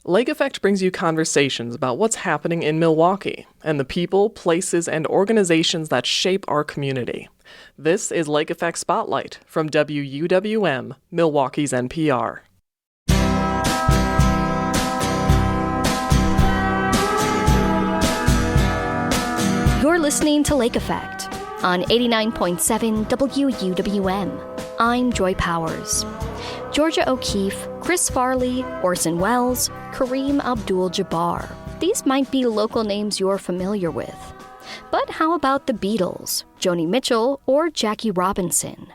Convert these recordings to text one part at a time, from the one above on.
Lake Effect brings you conversations about what's happening in Milwaukee and the people, places, and organizations that shape our community. This is Lake Effect Spotlight from WUWM, Milwaukee's NPR. You're listening to Lake Effect on 89.7 WUWM. I'm Joy Powers. Georgia O'Keeffe, Chris Farley, Orson Welles, Kareem Abdul-Jabbar. These might be local names you're familiar with. But how about the Beatles, Joni Mitchell, or Jackie Robinson?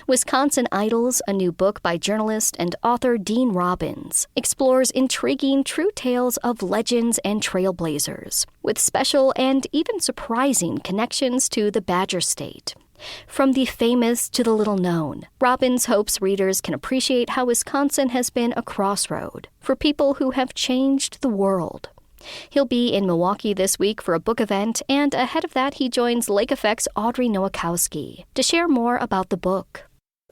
Wisconsin Idols, a new book by journalist and author Dean Robbins, explores intriguing true tales of legends and trailblazers, with special and even surprising connections to the Badger State. From the famous to the little-known, Robbins hopes readers can appreciate how Wisconsin has been a crossroad for people who have changed the world. He'll be in Milwaukee this week for a book event, and ahead of that, he joins Lake Effect's Audrey Nowakowski to share more about the book.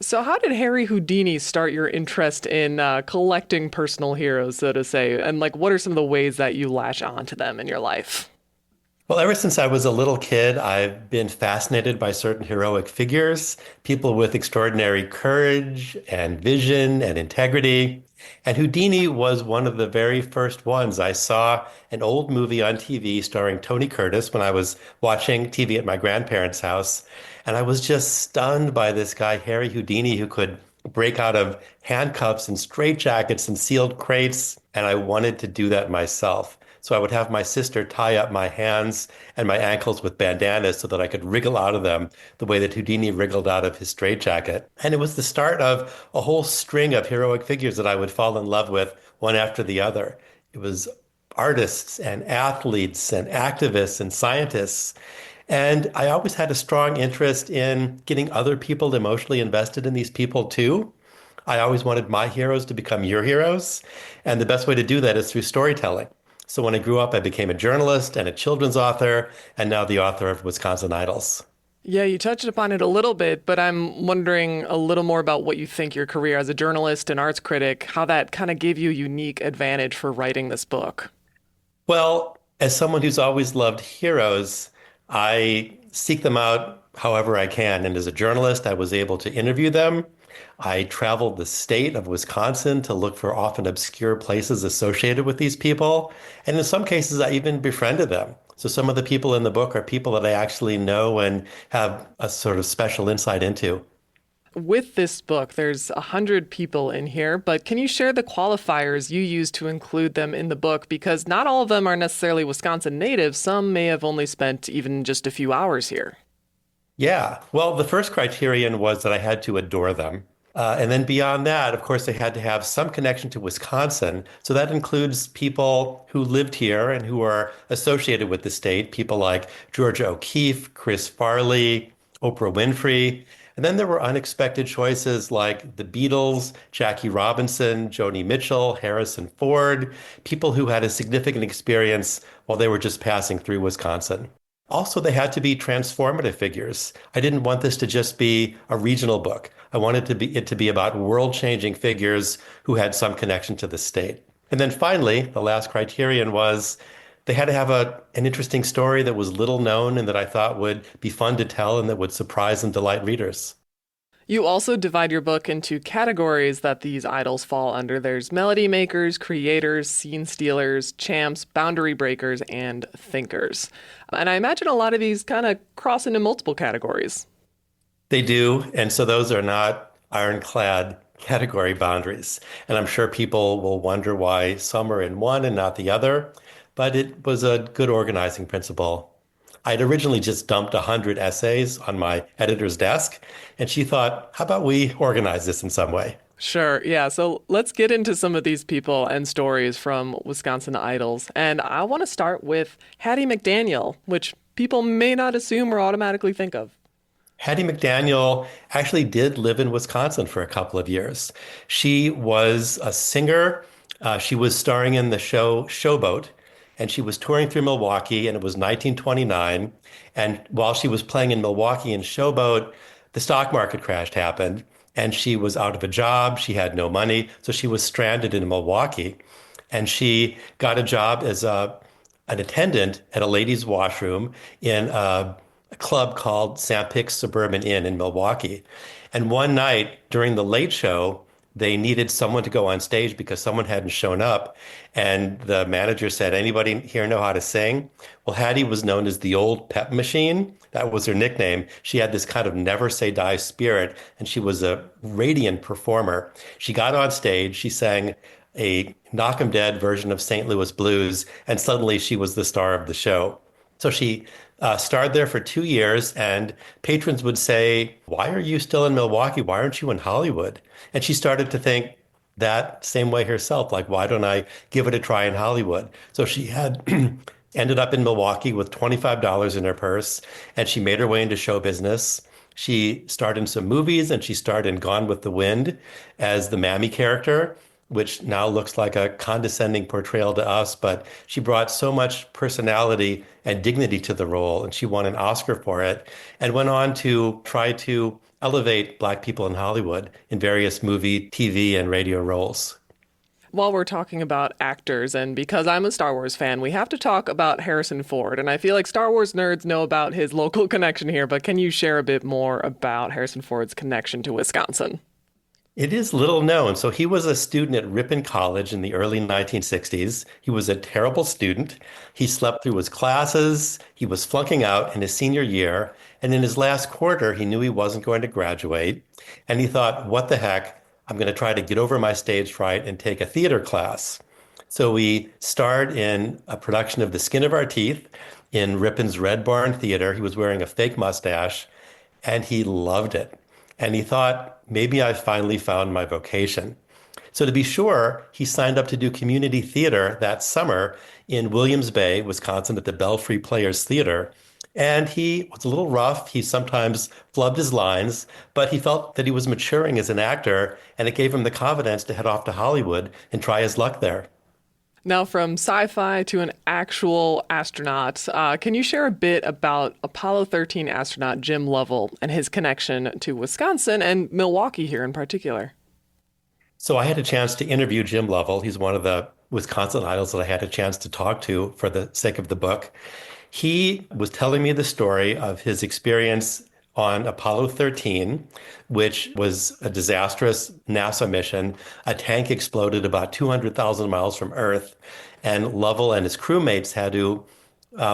So how did Harry Houdini start your interest in collecting personal heroes, so to say? And what are some of the ways that you latch on to them in your life? Well, ever since I was a little kid, I've been fascinated by certain heroic figures, people with extraordinary courage and vision and integrity. And Houdini was one of the very first ones. I saw an old movie on TV starring Tony Curtis when I was watching TV at my grandparents' house. And I was just stunned by this guy, Harry Houdini, who could break out of handcuffs and straitjackets and sealed crates. And I wanted to do that myself. So I would have my sister tie up my hands and my ankles with bandanas so that I could wriggle out of them the way that Houdini wriggled out of his straitjacket. And it was the start of a whole string of heroic figures that I would fall in love with one after the other. It was artists and athletes and activists and scientists. And I always had a strong interest in getting other people emotionally invested in these people too. I always wanted my heroes to become your heroes. And the best way to do that is through storytelling. So when I grew up, I became a journalist and a children's author, and now the author of Wisconsin Idols. Yeah, you touched upon it a little bit, but I'm wondering a little more about what you think your career as a journalist and arts critic, how that kind of gave you a unique advantage for writing this book. Well, as someone who's always loved heroes, I seek them out however I can. And as a journalist, I was able to interview them. I traveled the state of Wisconsin to look for often obscure places associated with these people. And in some cases, I even befriended them. So some of the people in the book are people that I actually know and have a sort of special insight into. With this book, there's 100 people in here, but can you share the qualifiers you use to include them in the book? Because not all of them are necessarily Wisconsin natives. Some may have only spent even just a few hours here. Yeah. Well, the first criterion was that I had to adore them. And then beyond that, of course, they had to have some connection to Wisconsin. So that includes people who lived here and who are associated with the state, people like Georgia O'Keeffe, Chris Farley, Oprah Winfrey. And then there were unexpected choices like the Beatles, Jackie Robinson, Joni Mitchell, Harrison Ford, people who had a significant experience while they were just passing through Wisconsin. Also, they had to be transformative figures. I didn't want this to just be a regional book. I wanted it to be about world-changing figures who had some connection to the state. And then finally, the last criterion was they had to have an interesting story that was little known and that I thought would be fun to tell and that would surprise and delight readers. You also divide your book into categories that these idols fall under. There's melody makers, creators, scene stealers, champs, boundary breakers, and thinkers. And I imagine a lot of these kind of cross into multiple categories. They do. And so those are not ironclad category boundaries. And I'm sure people will wonder why some are in one and not the other. But it was a good organizing principle. I'd originally just dumped 100 essays on my editor's desk, and she thought, how about we organize this in some way? Sure. Yeah. So let's get into some of these people and stories from Wisconsin Idols. And I want to start with Hattie McDaniel, which people may not assume or automatically think of. Hattie McDaniel actually did live in Wisconsin for a couple of years. She was a singer. She was starring in the show Showboat. And she was touring through Milwaukee, and it was 1929. And while she was playing in Milwaukee in Showboat, the stock market crash happened, and she was out of a job. She had no money, so she was stranded in Milwaukee. And she got a job as an attendant at a ladies' washroom in a club called Sam Suburban Inn in Milwaukee. And one night during the late show, they needed someone to go on stage because someone hadn't shown up. And the manager said, anybody here know how to sing? Well, Hattie was known as the old pep machine. That was her nickname. She had this kind of never say die spirit, and she was a radiant performer. She got on stage, she sang a knock 'em dead version of St. Louis Blues, and suddenly she was the star of the show. So she starred there for 2 years, and patrons would say, why are you still in Milwaukee? Why aren't you in Hollywood? And she started to think that same way herself, like, why don't I give it a try in Hollywood? So she had ended up in Milwaukee with $25 in her purse, and she made her way into show business. She starred in some movies, and she starred in Gone with the Wind as the Mammy character, which now looks like a condescending portrayal to us, but she brought so much personality and dignity to the role, and she won an Oscar for it, and went on to try to elevate Black people in Hollywood in various movie, TV, and radio roles. While we're talking about actors, and because I'm a Star Wars fan, we have to talk about Harrison Ford. And I feel like Star Wars nerds know about his local connection here, but can you share a bit more about Harrison Ford's connection to Wisconsin? It is little known. So he was a student at Ripon College in the early 1960s. He was a terrible student. He slept through his classes. He was flunking out in his senior year. And in his last quarter, he knew he wasn't going to graduate. And he thought, what the heck? I'm going to try to get over my stage fright and take a theater class. So we starred in a production of The Skin of Our Teeth in Ripon's Red Barn Theater. He was wearing a fake mustache, and he loved it. And he thought, maybe I finally found my vocation. So to be sure, he signed up to do community theater that summer in Williams Bay, Wisconsin, at the Belfry Players Theater. And he was a little rough. He sometimes flubbed his lines, but he felt that he was maturing as an actor, and it gave him the confidence to head off to Hollywood and try his luck there. Now, from sci-fi to an actual astronaut, can you share a bit about Apollo 13 astronaut Jim Lovell and his connection to Wisconsin and Milwaukee here in particular? So I had a chance to interview Jim Lovell. He's one of the Wisconsin idols that I had a chance to talk to for the sake of the book. He was telling me the story of his experience on Apollo 13, which was a disastrous NASA mission. A tank exploded about 200,000 miles from Earth, and Lovell and his crewmates had to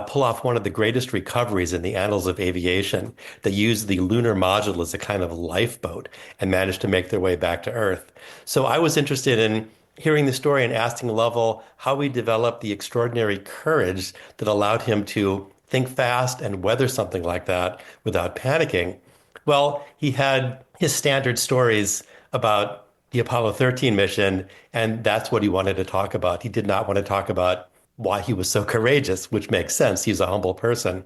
pull off one of the greatest recoveries in the annals of aviation. They used the lunar module as a kind of lifeboat and managed to make their way back to Earth. So I was interested in hearing the story and asking Lovell how he developed the extraordinary courage that allowed him to think fast and weather something like that without panicking. Well, he had his standard stories about the Apollo 13 mission, and that's what he wanted to talk about. He did not want to talk about why he was so courageous, which makes sense. He's a humble person.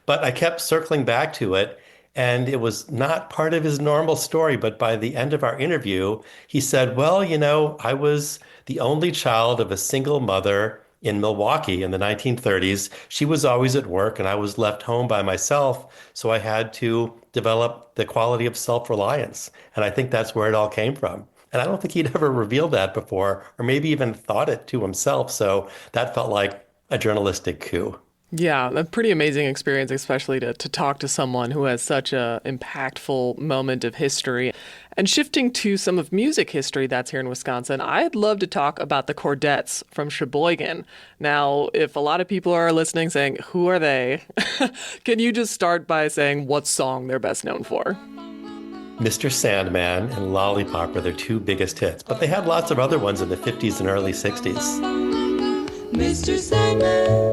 But I kept circling back to it, and it was not part of his normal story. But by the end of our interview, he said, well, I was the only child of a single mother in Milwaukee in the 1930s. She was always at work, and I was left home by myself. So I had to develop the quality of self-reliance. And I think that's where it all came from. And I don't think he'd ever revealed that before, or maybe even thought it to himself. So that felt like a journalistic coup. Yeah, a pretty amazing experience, especially to talk to someone who has such a impactful moment of history. And shifting to some of music history that's here in Wisconsin, I'd love to talk about the Chordettes from Sheboygan. Now, if a lot of people are listening saying, who are they? Can you just start by saying what song they're best known for? Mr. Sandman and Lollipop are their two biggest hits, but they had lots of other ones in the 50s and early 60s. Mr. Sandman,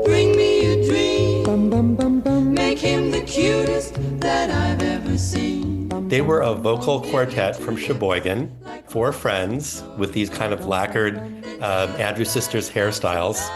bring me a dream. Bum, bum, bum, bum. Make him the cutest that I've ever seen. They were a vocal quartet from Sheboygan, four friends with these kind of lacquered Andrews Sisters hairstyles.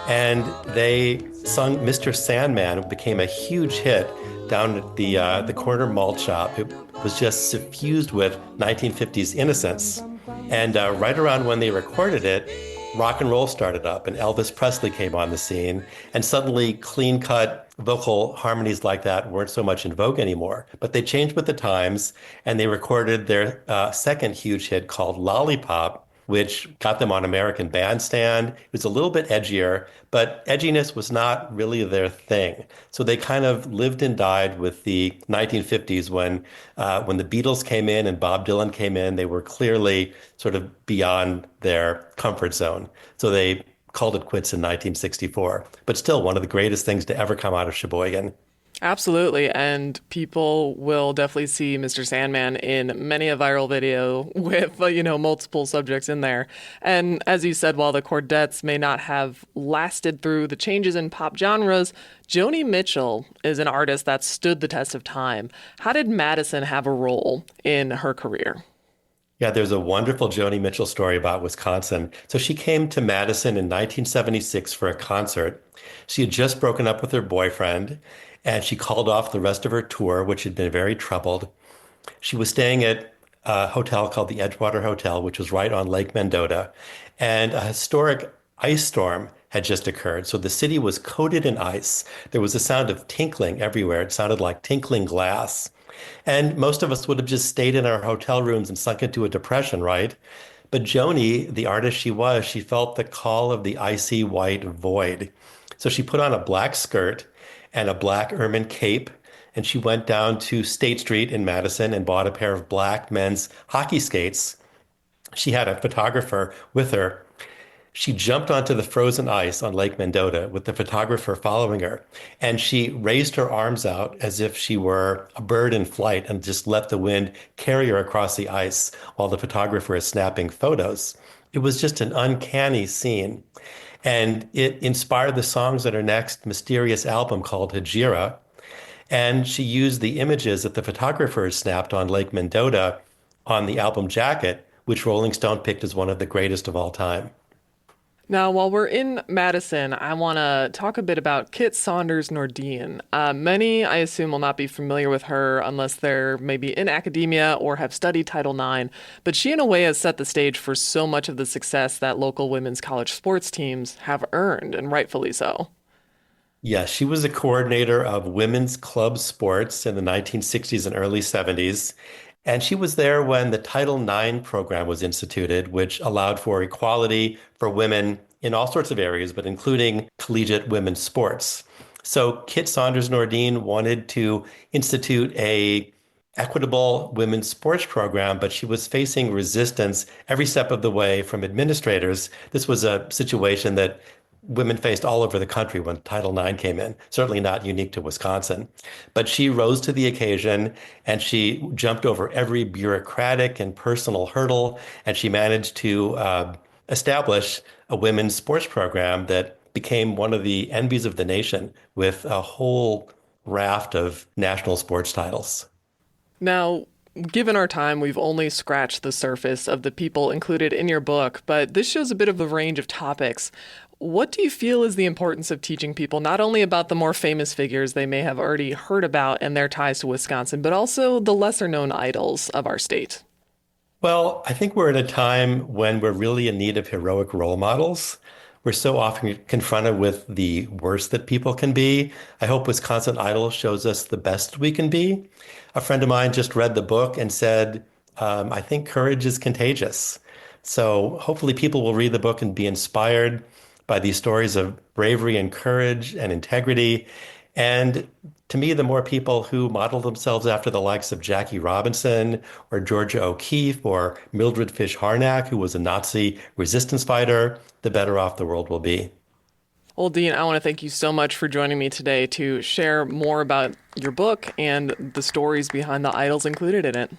And they sung Mr. Sandman. It became a huge hit down at the corner malt shop. It was just suffused with 1950s innocence. And right around when they recorded it, rock and roll started up, and Elvis Presley came on the scene, and suddenly clean-cut vocal harmonies like that weren't so much in vogue anymore. But they changed with the times, and they recorded their second huge hit called Lollipop, which got them on American Bandstand. It was a little bit edgier, but edginess was not really their thing. So they kind of lived and died with the 1950s when the Beatles came in and Bob Dylan came in. They were clearly sort of beyond their comfort zone. So they called it quits in 1964, but still one of the greatest things to ever come out of Sheboygan. Absolutely. And people will definitely see Mr. Sandman in many a viral video with, multiple subjects in there. And as you said, while the Chordettes may not have lasted through the changes in pop genres, Joni Mitchell is an artist that stood the test of time. How did Madison have a role in her career? Yeah, there's a wonderful Joni Mitchell story about Wisconsin. So she came to Madison in 1976 for a concert. She had just broken up with her boyfriend, and she called off the rest of her tour, which had been very troubled. She was staying at a hotel called the Edgewater Hotel, which was right on Lake Mendota, and a historic ice storm had just occurred. So the city was coated in ice. There was a sound of tinkling everywhere. It sounded like tinkling glass. And most of us would have just stayed in our hotel rooms and sunk into a depression, right? But Joni, the artist she was, she felt the call of the icy white void. So she put on a black skirt and a black ermine cape, and she went down to State Street in Madison and bought a pair of black men's hockey skates. She had a photographer with her. She jumped onto the frozen ice on Lake Mendota with the photographer following her, and she raised her arms out as if she were a bird in flight and just let the wind carry her across the ice while the photographer is snapping photos. It was just an uncanny scene, and it inspired the songs on her next mysterious album called Hejira, and she used the images that the photographer snapped on Lake Mendota on the album jacket, which Rolling Stone picked as one of the greatest of all time. Now, while we're in Madison, I want to talk a bit about Kit Saunders Nordine. Many, I assume, will not be familiar with her unless they're maybe in academia or have studied Title IX. But she, in a way, has set the stage for so much of the success that local women's college sports teams have earned, and rightfully so. Yeah, she was a coordinator of women's club sports in the 1960s and early 70s. And she was there when the Title IX program was instituted, which allowed for equality for women in all sorts of areas, but including collegiate women's sports. So Kit Saunders Nordine wanted to institute a equitable women's sports program, but she was facing resistance every step of the way from administrators. This was a situation that women faced all over the country when Title IX came in, certainly not unique to Wisconsin. But she rose to the occasion and she jumped over every bureaucratic and personal hurdle, and she managed to establish a women's sports program that became one of the envies of the nation with a whole raft of national sports titles. Now, given our time, we've only scratched the surface of the people included in your book, but this shows a bit of a range of topics. What do you feel is the importance of teaching people not only about the more famous figures they may have already heard about and their ties to Wisconsin, but also the lesser-known idols of our state? Well, I think we're at a time when we're really in need of heroic role models. We're so often confronted with the worst that people can be. I hope Wisconsin Idol shows us the best we can be. A friend of mine just read the book and said, I think courage is contagious. So hopefully people will read the book and be inspired by these stories of bravery and courage and integrity. And to me, the more people who model themselves after the likes of Jackie Robinson or Georgia O'Keeffe or Mildred Fish Harnack, who was a Nazi resistance fighter, the better off the world will be. Well, Dean, I want to thank you so much for joining me today to share more about your book and the stories behind the idols included in it.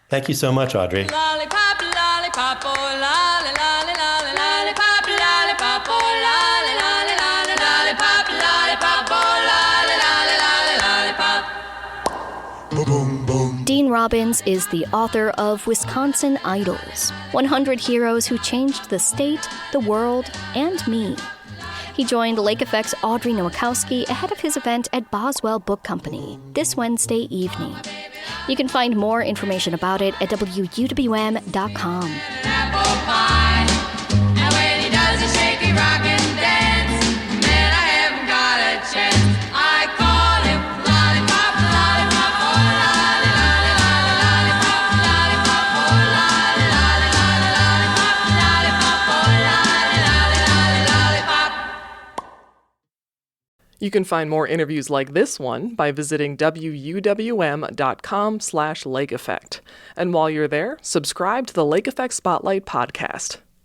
Thank you so much, Audrey. Lollipop, lollipop, oh, lolly, lolly, lolly, lollipop, lollipop, oh, lolly, lolly, lolly, lollipop, lollipop, oh, lolly, lolly, lollipop. Boom, boom, boom. Dean Robbins is the author of Wisconsin Idols, 100 Heroes Who Changed the State, the World, and Me. He joined Lake Effect's Audrey Nowakowski ahead of his event at Boswell Book Company this Wednesday evening. You can find more information about it at WUWM.com. Apple pie, and when he does a shaky rock and dance, man, I haven't got a chance. I call him lollipop, lollipop, oh, lolly, lolly, lolly, lollipop, lollipop, oh, lolly, lolly, lolly, lolly, lollipop, You can find more interviews like this one by visiting wuwm.com/Lake Effect. And while you're there, subscribe to the Lake Effect Spotlight podcast.